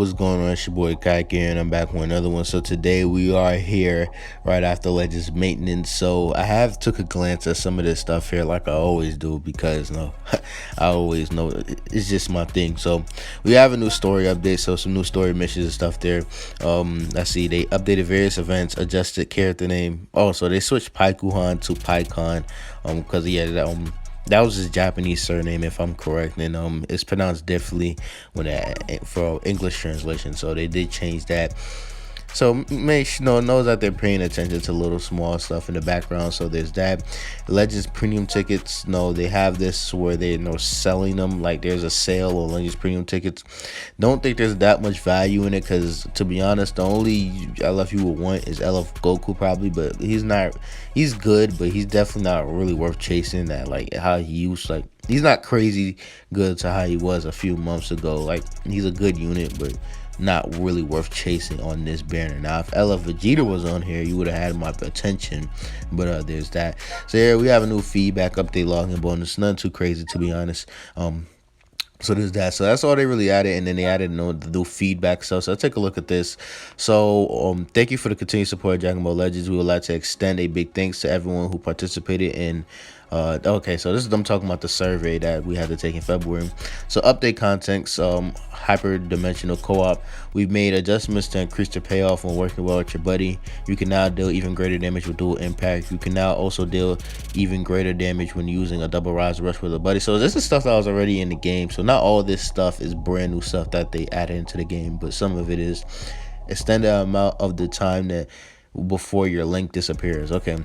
what's going on? It's your boy Kike, and I'm back with another one. So today we are here right after Legends maintenance. So I have took a glance at some of this stuff here, like I always do, because I always know it's just my thing. So we have a new story update, so some new story missions and stuff there. I see they updated various events, adjusted character name. Also, they switched Paikuhan to Paikon, because that was his Japanese surname, if I'm correct, and it's pronounced differently for English translation. So they did change that. So make sure knows that they're paying attention to little small stuff in the background. So there's that. Legends premium tickets. No, they have this where they're selling them. Like there's a sale on Legends premium tickets. Don't think there's that much value in it, because to be honest, the only LF you would want is LF Goku probably, but he's not. He's good, but he's definitely not really worth chasing. That like how he used like. He's not crazy good to how he was a few months ago. Like he's a good unit, but not really worth chasing on this banner. Now, if LF Vegeta was on here, you would have had my attention. But there's that. So here we have a new feedback update login bonus. Nothing too crazy, to be honest. So there's that. So that's all they really added, and then they added the new feedback stuff. So I'll take a look at this. So thank you for the continued support of Dragon Ball Legends. We would like to extend a big thanks to everyone who participated in. Okay, so this is them talking about the survey that we had to take in February. So update contents, hyper-dimensional co-op. We've made adjustments to increase the payoff when working well with your buddy. You can now deal even greater damage with dual impact. You can now also deal even greater damage when using a double rise rush with a buddy. So this is stuff that was already in the game. So not all this stuff is brand new stuff that they added into the game, but some of it is. Extend the amount of the time that before your link disappears. Okay.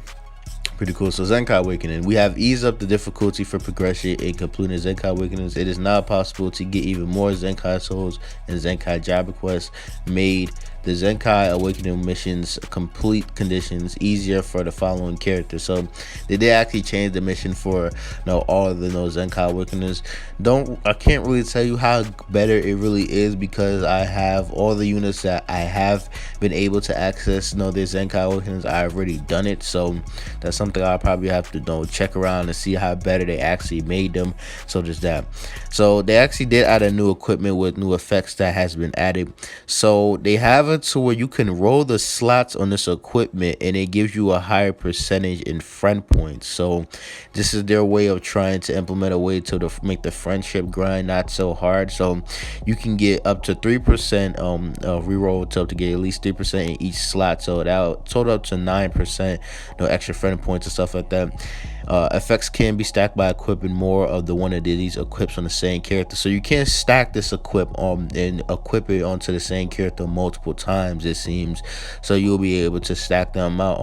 Pretty cool. So Zenkai Awakening. We have eased up the difficulty for progression in completing Zenkai Awakenings. It is now possible to get even more Zenkai souls and Zenkai job requests. Made the Zenkai Awakening missions complete conditions easier for the following characters. So they did actually change the mission for all of the Zenkai Awakenings. I can't really tell you how better it really is, because I have all the units that I have been able to access. The Zenkai Awakenings. I've already done it, so that's something I'll probably have to check around and see how better they actually made them. So just that. So they actually did add a new equipment with new effects that has been added. So they have it to where you can roll the slots on this equipment, and it gives you a higher percentage in friend points. So this is their way of trying to implement a way to make the friendship grind not so hard. So you can get up to 3% reroll to get at least 3% in each slot. So that total up to 9%, extra friend points and stuff like that. Effects can be stacked by equipping more of the one of these equips on the same character. So you can't stack this equip and equip it onto the same character multiple times, it seems. So you'll be able to stack them out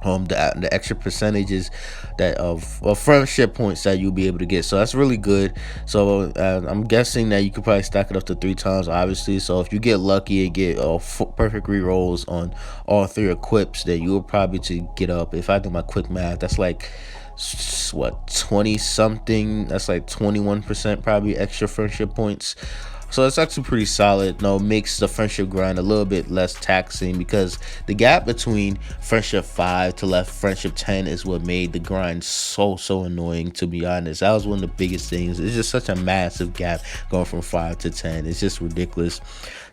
the extra percentages that of friendship points that you'll be able to get. So that's really good. So I'm guessing that you could probably stack it up to 3 times, obviously. So if you get lucky and get perfect rerolls on all 3 equips, then you'll probably to get up, if I do my quick math, that's like what, 20 something, that's like 21% probably extra friendship points. So it's actually pretty solid. Makes the friendship grind a little bit less taxing, because the gap between friendship 5 to left friendship 10 is what made the grind so annoying, to be honest. That was one of the biggest things. It's just such a massive gap going from 5 to 10. It's just ridiculous.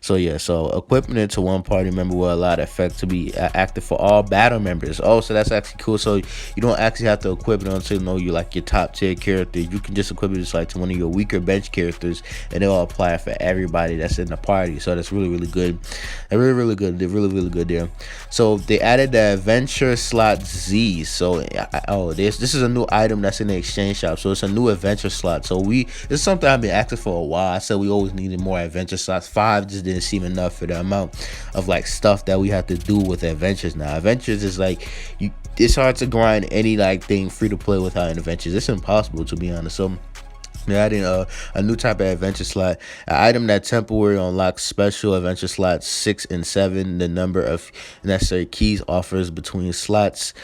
So yeah, so equipping it to one party member will allow the effect to be active for all battle members. Oh, so that's actually cool. So you don't actually have to equip it until you like your top tier character. You can just equip it just like to one of your weaker bench characters, and it'll apply for everybody that's in the party. So that's really good. They're really good. They're really good there. So they added the adventure slot Z. So this is a new item that's in the exchange shop. So it's a new adventure slot. So it's something I've been asking for a while. I said we always needed more adventure slots. 5 just didn't seem enough for the amount of like stuff that we have to do with adventures now. Adventures is like it's hard to grind any like thing free to play without adventures. It's impossible, to be honest. So they're adding a new type of adventure slot, an item that temporarily unlocks special adventure slots 6 and 7. The number of necessary keys offers between slots.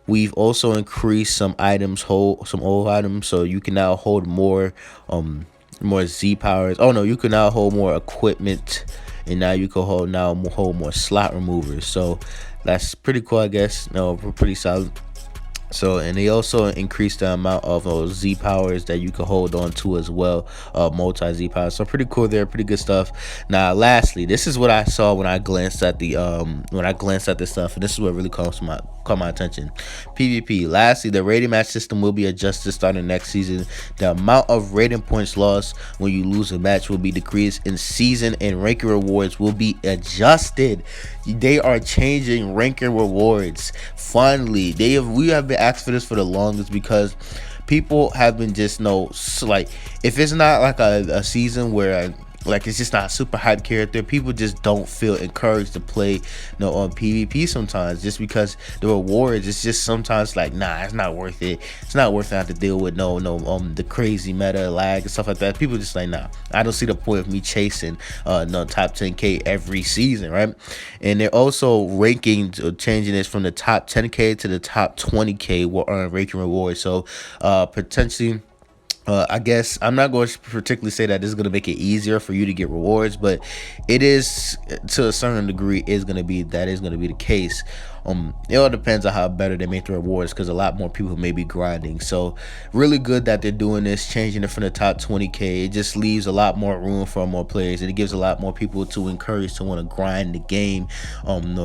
We've also increased some old items, so you can now hold more Z powers. Oh no, you can now hold more equipment, and now you can hold more slot removers. So that's pretty cool, I guess. Pretty solid. So, and they also increased the amount of Z powers that you can hold on to as well, multi Z powers. So pretty cool there, pretty good stuff. Now, lastly, this is what I saw when I glanced at the this stuff, and this is what really caught my attention. PvP. Lastly, the rating match system will be adjusted starting next season. The amount of rating points lost when you lose a match will be decreased, and season and ranking rewards will be adjusted. They are changing ranking rewards. Finally, we have been asked for this for the longest because people have been just like, if it's not like a season where like it's just not a super hype character, people just don't feel encouraged to play on PvP sometimes, just because the rewards, it's just sometimes like, nah, it's not worth it. It's not worth it to have to deal with the crazy meta lag and stuff like that. People just like, nah, I don't see the point of me chasing no top 10k every season, right? And they're also changing this from the top 10k to the top 20k will earn ranking rewards. So potentially, I guess I'm not going to particularly say that this is going to make it easier for you to get rewards, but it is, to a certain degree, is going to be the case. It all depends on how better they make the rewards, because a lot more people may be grinding. So really good that they're doing this, changing it from the top 20k. It just leaves a lot more room for more players, and it gives a lot more people to encourage to want to grind the game.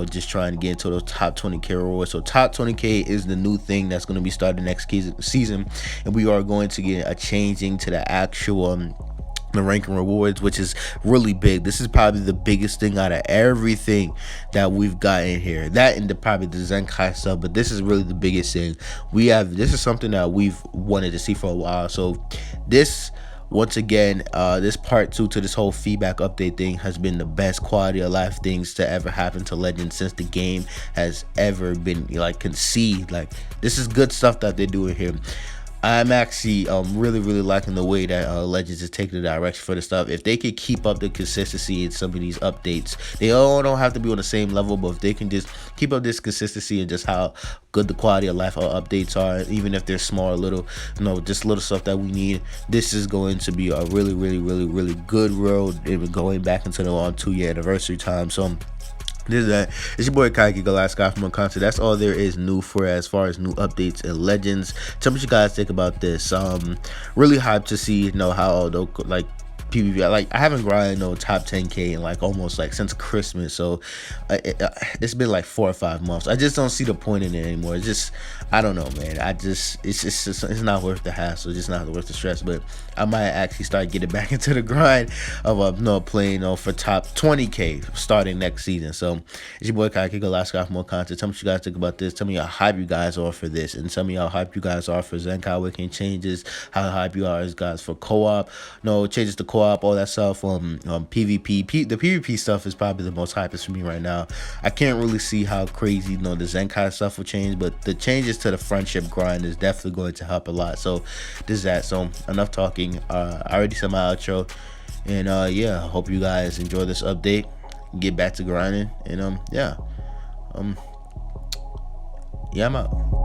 Just trying to get into those top 20k rewards. So top 20k is the new thing that's going to be starting next season, and we are going to get a changing to the actual the ranking rewards, which is really big. This is probably the biggest thing out of everything that we've gotten here. That and probably the Zenkai stuff, but this is really the biggest thing. This is something that we've wanted to see for a while. So this, once again, this part 2 to this whole feedback update thing has been the best quality of life things to ever happen to Legends since the game has ever been like conceived. Like, this is good stuff that they're doing here. I'm actually really liking the way that Legends is taking the direction for the stuff. If they could keep up the consistency in some of these updates, they all don't have to be on the same level, but if they can just keep up this consistency and just how good the quality of life updates are, even if they're small, little, just little stuff that we need, this is going to be a really good road, even going back into the 2-year anniversary time. So this is that. It's your boy Kaiki, the last guy from content. That's all there is new for as far as new updates and Legends. Tell me what you guys think about this. Really hyped to see how like PvP. Like, I haven't grinded no top 10k in like almost like since Christmas, so it's been like 4 or 5 months. I just don't see the point in it anymore. It's just, I don't know, man. It's not worth the hassle. It's just not worth the stress. But I might actually start getting back into the grind of playing for top 20k starting next season. So it's your boy Kai Kiko, last guy for more content. Tell me what you guys think about this. Tell me how hype you guys are for this, and tell me how hype you guys are for Zenkai Weekend changes. How hype you are guys for co-op, changes to co-op, all that stuff. PvP. The PvP stuff is probably the most hypest for me right now. I can't really see how crazy the Zenkai stuff will change, but the changes to the friendship grind is definitely going to help a lot. So this is that. So enough talking. I already said my outro, and yeah, hope you guys enjoy this update, get back to grinding, and yeah, I'm out.